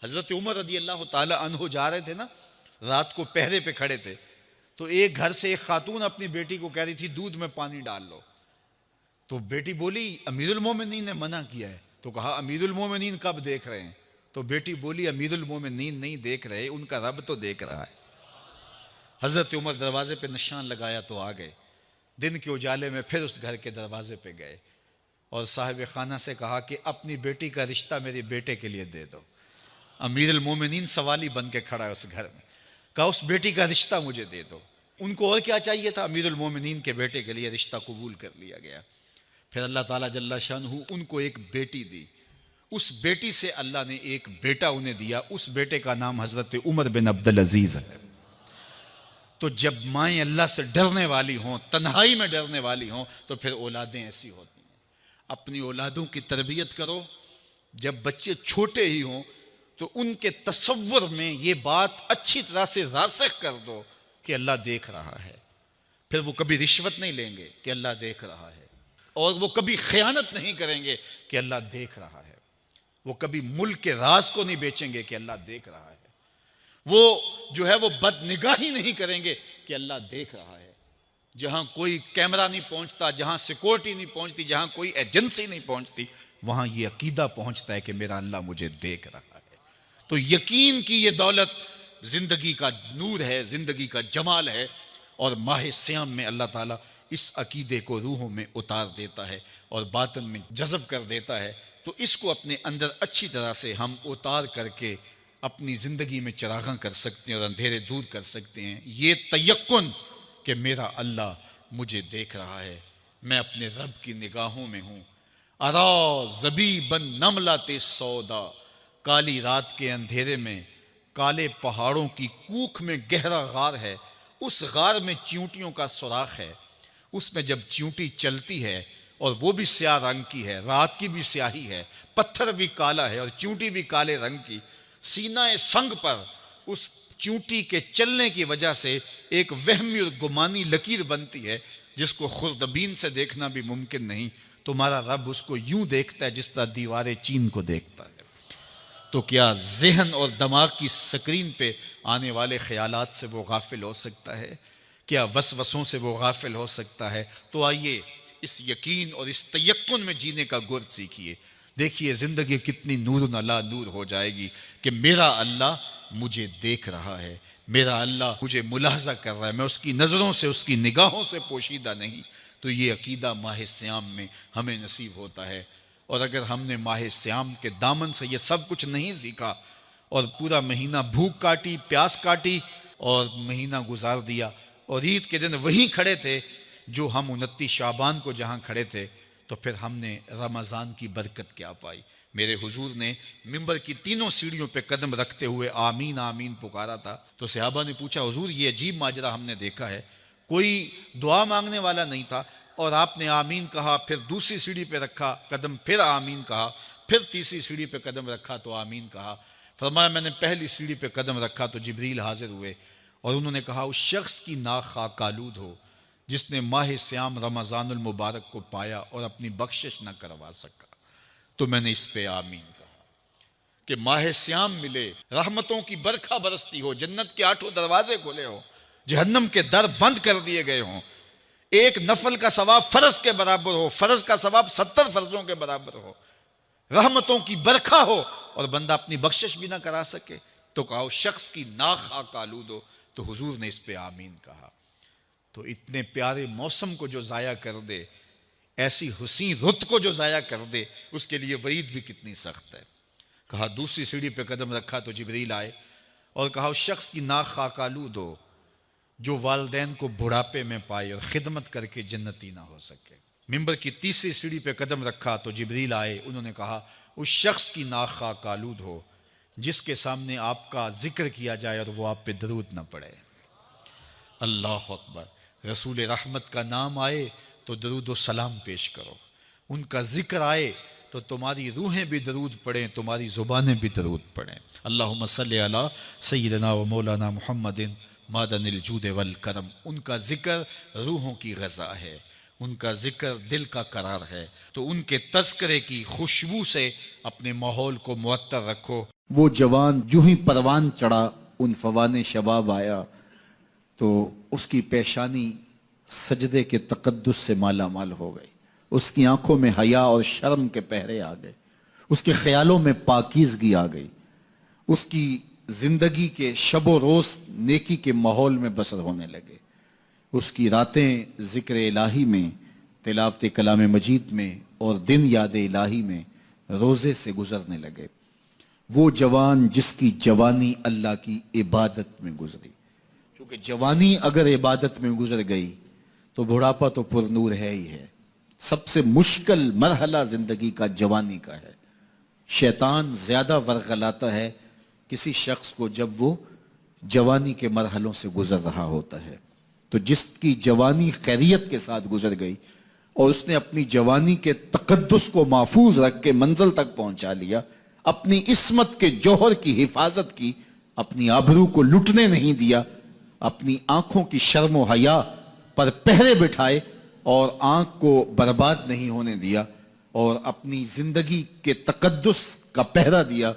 حضرت عمر رضی اللہ تعالی عنہ جا رہے تھے نا، رات کو پہرے پہ کھڑے تھے، تو ایک گھر سے ایک خاتون اپنی بیٹی کو کہہ رہی تھی دودھ میں پانی ڈال لو، تو بیٹی بولی امیر المومنین نے منع کیا ہے، تو کہا امیر المومنین کب دیکھ رہے ہیں؟ تو بیٹی بولی امیر المومنین نہیں دیکھ رہے، ان کا رب تو دیکھ رہا ہے۔ حضرت عمر دروازے پہ نشان لگایا تو آ گئے، دن کے اجالے میں پھر اس گھر کے دروازے پہ گئے اور صاحب خانہ سے کہا کہ اپنی بیٹی کا رشتہ میرے بیٹے کے لیے دے دو۔ امیر المومنین سوالی بن کے کھڑا ہے اس گھر میں، کہا اس بیٹی کا رشتہ مجھے دے دو۔ ان کو اور کیا چاہیے تھا؟ امیر المومنین کے بیٹے کے لیے رشتہ قبول کر لیا گیا۔ پھر اللہ تعالیٰ جل شانہ ان کو ایک بیٹی دی، اس بیٹی سے اللہ نے ایک بیٹا انہیں دیا، اس بیٹے کا نام حضرت عمر بن عبدالعزیز ہے۔ تو جب مائیں اللہ سے ڈرنے والی ہوں، تنہائی میں ڈرنے والی ہوں، تو پھر اولادیں ایسی ہوتی ہیں۔ اپنی اولادوں کی تربیت کرو، جب بچے چھوٹے ہی ہوں تو ان کے تصور میں یہ بات اچھی طرح سے راسخ کر دو کہ اللہ دیکھ رہا ہے۔ پھر وہ کبھی رشوت نہیں لیں گے کہ اللہ دیکھ رہا ہے، اور وہ کبھی خیانت نہیں کریں گے کہ اللہ دیکھ رہا ہے، وہ کبھی ملک کے راز کو نہیں بیچیں گے کہ اللہ دیکھ رہا ہے، وہ جو ہے وہ بد نگاہی نہیں کریں گے کہ اللہ دیکھ رہا ہے۔ جہاں کوئی کیمرہ نہیں پہنچتا، جہاں سیکورٹی نہیں پہنچتی، جہاں کوئی ایجنسی نہیں پہنچتی، وہاں یہ عقیدہ پہنچتا ہے کہ میرا اللہ مجھے دیکھ رہا ہے۔ تو یقین کی یہ دولت زندگی کا نور ہے، زندگی کا جمال ہے، اور ماہ سیام میں اللہ تعالیٰ اس عقیدے کو روحوں میں اتار دیتا ہے اور باطن میں جذب کر دیتا ہے۔ تو اس کو اپنے اندر اچھی طرح سے ہم اتار کر کے اپنی زندگی میں چراغاں کر سکتے ہیں اور اندھیرے دور کر سکتے ہیں۔ یہ تیقن کہ میرا اللہ مجھے دیکھ رہا ہے، میں اپنے رب کی نگاہوں میں ہوں۔ ارا زبیباً نملۃ سودا، کالی رات کے اندھیرے میں کالے پہاڑوں کی کوکھ میں گہرا غار ہے، اس غار میں چیونٹیوں کا سوراخ ہے، اس میں جب چیونٹی چلتی ہے اور وہ بھی سیاہ رنگ کی ہے، رات کی بھی سیاہی ہے، پتھر بھی کالا ہے اور چیونٹی بھی کالے رنگ کی، سینہ سنگ پر اس چیونٹی کے چلنے کی وجہ سے ایک وہمی اور گمانی لکیر بنتی ہے جس کو خوردبین سے دیکھنا بھی ممکن نہیں۔ تمہارا رب اس کو یوں دیکھتا ہے جس طرح دیوار چین کو دیکھتا ہے۔ تو کیا ذہن اور دماغ کی سکرین پہ آنے والے خیالات سے وہ غافل ہو سکتا ہے؟ کیا وسوسوں سے وہ غافل ہو سکتا ہے؟ تو آئیے اس یقین اور اس تیقن میں جینے کا گر سیکھیے۔ دیکھیے زندگی کتنی نور علی نور ہو جائے گی کہ میرا اللہ مجھے دیکھ رہا ہے، میرا اللہ مجھے ملاحظہ کر رہا ہے، میں اس کی نظروں سے، اس کی نگاہوں سے پوشیدہ نہیں۔ تو یہ عقیدہ ماہ سیام میں ہمیں نصیب ہوتا ہے۔ اور اگر ہم نے ماہ سیام کے دامن سے یہ سب کچھ نہیں سیکھا اور پورا مہینہ بھوک کاٹی، پیاس کاٹی اور مہینہ گزار دیا، اور عید کے دن وہیں کھڑے تھے جو ہم 29 شعبان کو جہاں کھڑے تھے، تو پھر ہم نے رمضان کی برکت کیا پائی؟ میرے حضور نے ممبر کی تینوں سیڑھیوں پہ قدم رکھتے ہوئے آمین آمین پکارا تھا۔ تو صحابہ نے پوچھا حضور یہ عجیب ماجرا ہم نے دیکھا ہے، کوئی دعا مانگنے والا نہیں تھا اور آپ نے آمین کہا، پھر دوسری سیڑھی پہ رکھا قدم، پھر آمین کہا، پھر تیسری سیڑھی پہ قدم رکھا تو آمین کہا۔ فرمایا میں نے پہلی سیڑھی پہ قدم رکھا تو جبریل حاضر ہوئے اور انہوں نے کہا اس شخص کی ناک خاک آلود ہو جس نے ماہ سیام رمضان المبارک کو پایا اور اپنی بخشش نہ کروا سکا۔ تو میں نے اس پہ آمین کہا کہ ماہ سیام ملے، رحمتوں کی برکھا برستی ہو، جنت کے 8 دروازے کھلے ہو، جہنم کے در بند کر دیے گئے ہوں، ایک نفل کا ثواب فرض کے برابر ہو، فرض کا ثواب 70 فرضوں کے برابر ہو، رحمتوں کی برکھا ہو اور بندہ اپنی بخشش بھی نہ کرا سکے، تو کہا اس شخص کی ناک خاک آلود ہو۔ تو حضور نے اس پہ آمین کہا۔ تو اتنے پیارے موسم کو جو ضائع کر دے، ایسی حسین رت کو جو ضائع کر دے، اس کے لیے وعید بھی کتنی سخت ہے۔ کہا دوسری سیڑھی پہ قدم رکھا تو جبریل آئے اور کہا اس شخص کی ناک خاک آلود ہو جو والدین کو بڑھاپے میں پائے اور خدمت کر کے جنتی نہ ہو سکے۔ ممبر کی تیسری سیڑھی پہ قدم رکھا تو جبریل آئے، انہوں نے کہا اس شخص کی ناک خاک آلود ہو جس کے سامنے آپ کا ذکر کیا جائے اور وہ آپ پہ درود نہ پڑے۔ اللہ اکبر۔ رسول رحمت کا نام آئے تو درود و سلام پیش کرو، ان کا ذکر آئے تو تمہاری روحیں بھی درود پڑھیں، تمہاری زبانیں بھی درود پڑھیں۔ اللہم صلی علی سیدنا و مولانا محمد معدن الجود والکرم۔ ان کا ذکر روحوں کی غذا ہے، ان کا ذکر دل کا قرار ہے۔ تو ان کے تذکرے کی خوشبو سے اپنے ماحول کو معطر رکھو۔ وہ جوان جو ہی پروان چڑھا ان فوان شباب آیا، تو اس کی پیشانی سجدے کے تقدس سے مالا مال ہو گئی، اس کی آنکھوں میں حیا اور شرم کے پہرے آ گئے، اس کے خیالوں میں پاکیزگی آ گئی، اس کی زندگی کے شب و روز نیکی کے ماحول میں بسر ہونے لگے، اس کی راتیں ذکر الہی میں، تلاوت کلام مجید میں، اور دن یاد الہی میں روزے سے گزرنے لگے۔ وہ جوان جس کی جوانی اللہ کی عبادت میں گزری، کیونکہ جوانی اگر عبادت میں گزر گئی تو بڑھاپا تو پر نور ہے ہی ہے۔ سب سے مشکل مرحلہ زندگی کا جوانی کا ہے۔ شیطان زیادہ ورغلاتا ہے کسی شخص کو جب وہ جوانی کے مرحلوں سے گزر رہا ہوتا ہے۔ تو جس کی جوانی خیریت کے ساتھ گزر گئی اور اس نے اپنی جوانی کے تقدس کو محفوظ رکھ کے منزل تک پہنچا لیا، اپنی عصمت کے جوہر کی حفاظت کی، اپنی آبرو کو لٹنے نہیں دیا، اپنی آنکھوں کی شرم و حیا پر پہرے بٹھائے اور آنکھ کو برباد نہیں ہونے دیا، اور اپنی زندگی کے تقدس کا پہرا دیا،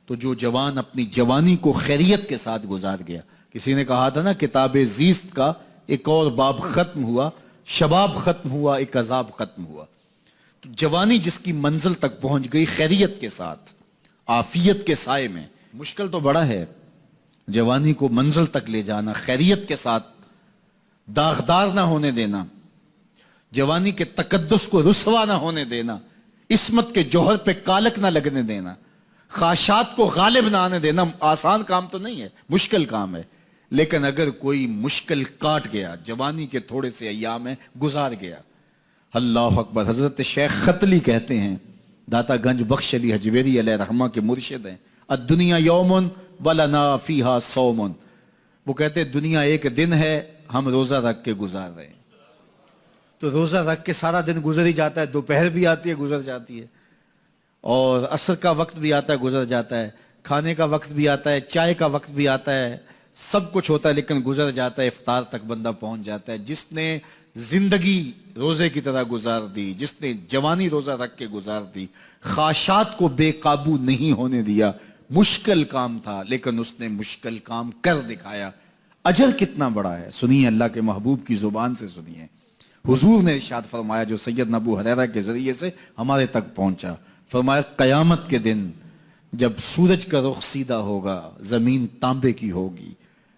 تو جو جوان اپنی جوانی کو خیریت کے ساتھ گزار گیا۔ کسی نے کہا تھا نا، کتاب زیست کا ایک اور باب ختم ہوا، شباب ختم ہوا، ایک عذاب ختم ہوا۔ تو جوانی جس کی منزل تک پہنچ گئی خیریت کے ساتھ، عافیت کے سائے میں۔ مشکل تو بڑا ہے جوانی کو منزل تک لے جانا، خیریت کے ساتھ، داغدار نہ ہونے دینا، جوانی کے تقدس کو رسوا نہ ہونے دینا، عصمت کے جوہر پہ کالک نہ لگنے دینا، خواہشات کو غالب نہ آنے دینا۔ آسان کام تو نہیں ہے، مشکل کام ہے، لیکن اگر کوئی مشکل کاٹ گیا، جوانی کے تھوڑے سے ایام میں گزار گیا۔ اللہ اکبر۔ حضرت شیخ ختلی کہتے ہیں، داتا گنج بخش علی حجویری علیہ رحمہ کے مرشد ہیں، الدنیا یوم ولنا فیہا صوم۔ وہ کہتے ہیں دنیا ایک دن ہے، ہم روزہ رکھ کے گزار رہے ہیں۔ تو روزہ رکھ کے سارا دن گزر ہی جاتا ہے، دوپہر بھی آتی ہے گزر جاتی ہے، اور عصر کا وقت بھی آتا ہے گزر جاتا ہے، کھانے کا وقت بھی آتا ہے، چائے کا وقت بھی آتا ہے، سب کچھ ہوتا ہے، لیکن گزر جاتا ہے، افطار تک بندہ پہنچ جاتا ہے۔ جس نے زندگی روزے کی طرح گزار دی، جس نے جوانی روزہ رکھ کے گزار دی، خواہشات کو بے قابو نہیں ہونے دیا، مشکل کام تھا لیکن اس نے مشکل کام کر دکھایا۔ اجر کتنا بڑا ہے، سنیے اللہ کے محبوب کی زبان سے سنیے۔ حضور نے ارشاد فرمایا جو سیدنا ابو ہریرہ کے ذریعے سے ہمارے تک پہنچا، فرمایا قیامت کے دن جب سورج کا رخ سیدھا ہوگا، زمین تانبے کی ہوگی،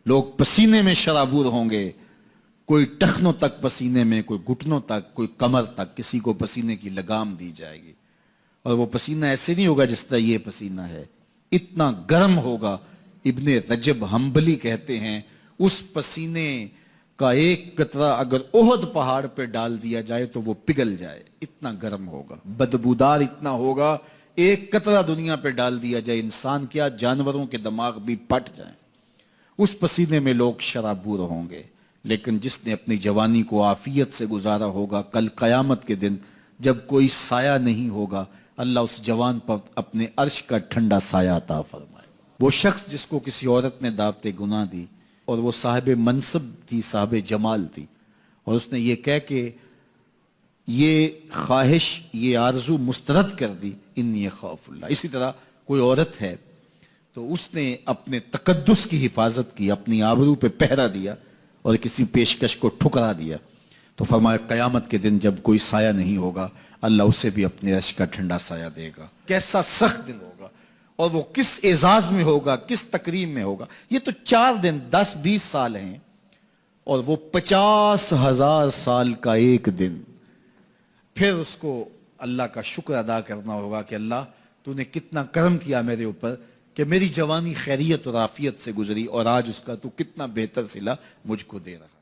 لوگ پسینے میں شرابور ہوں گے، کوئی ٹخنوں تک پسینے میں، کوئی گھٹنوں تک، کوئی کمر تک، کسی کو پسینے کی لگام دی جائے گی، اور وہ پسینہ ایسے نہیں ہوگا جس طرح یہ پسینہ ہے، اتنا گرم ہوگا۔ ابن رجب حنبلی کہتے ہیں اس پسینے کا ایک قطرہ اگر احد پہاڑ پہ ڈال دیا جائے تو وہ پگھل جائے، اتنا گرم ہوگا، بدبودار اتنا ہوگا، ایک قطرہ دنیا پہ ڈال دیا جائے، انسان کیا جانوروں کے دماغ بھی پھٹ جائیں، اس پسینے میں لوگ شرابور ہوں گے۔ لیکن جس نے اپنی جوانی کو عافیت سے گزارا ہوگا، کل قیامت کے دن جب کوئی سایہ نہیں ہوگا، اللہ اس جوان پر اپنے عرش کا ٹھنڈا سایہ عطا فرمائے۔ وہ شخص جس کو کسی عورت نے دعوت گناہ دی، اور وہ صاحب منصب تھی، صاحب جمال تھی، اور اس نے یہ کہہ کے یہ خواہش، یہ آرزو مسترد کر دی، انی خاف اللہ۔ اسی طرح کوئی عورت ہے تو اس نے اپنے تقدس کی حفاظت کی، اپنی آبرو پہ پہرا دیا اور کسی پیشکش کو ٹھکرا دیا، تو فرمایا قیامت کے دن جب کوئی سایہ نہیں ہوگا، اللہ اسے بھی اپنے عرش کا ٹھنڈا سایہ دے گا۔ کیسا سخت دن ہوگا، اور وہ کس اعزاز میں ہوگا، کس تکریم میں ہوگا۔ یہ تو 4 دن 10-20 سال ہیں، اور وہ 50,000 سال کا ایک دن۔ پھر اس کو اللہ کا شکر ادا کرنا ہوگا کہ اللہ تو نے کتنا کرم کیا میرے اوپر کہ میری جوانی خیریت اور عافیت سے گزری، اور آج اس کا تو کتنا بہتر صلہ مجھ کو دے رہا۔